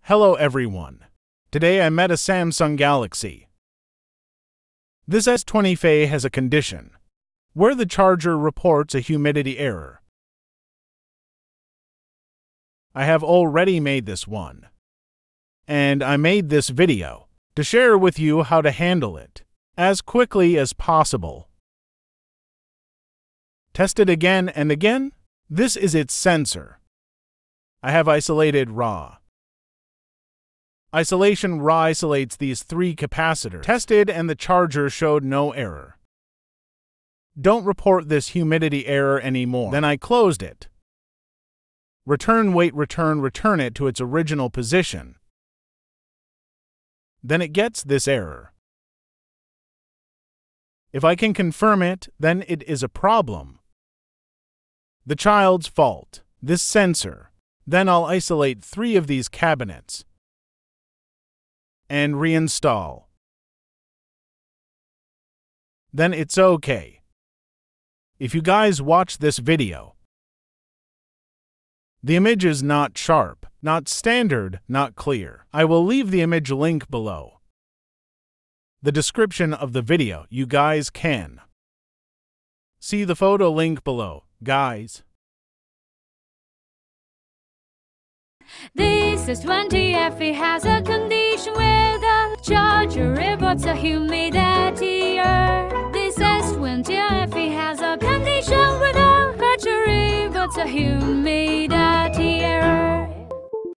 Hello everyone. Today I met a Samsung Galaxy. This S20 Fe has a condition where the charger reports a humidity error. I have already made this one, and I made this video to share with you how to handle it as quickly as possible. Test it again and again. This is its sensor. I have isolated raw. Isolation raw isolates these three capacitors. Tested and the charger showed no error. Don't report this humidity error anymore. Then I closed it. Return it to its original position. Then it gets this error. If I can confirm it, then it is a problem. The child's fault. This sensor. Then I'll isolate 3 of these cabinets and reinstall. Then it's okay. If you guys watch this video, the image is not sharp, not standard, not clear. I will leave the image link below the description of the video. You guys can see the photo link below, guys. This S20 Fe has a condition where the charger reports a humidity error. This S20 Fe has a condition where the battery reports a humidity error.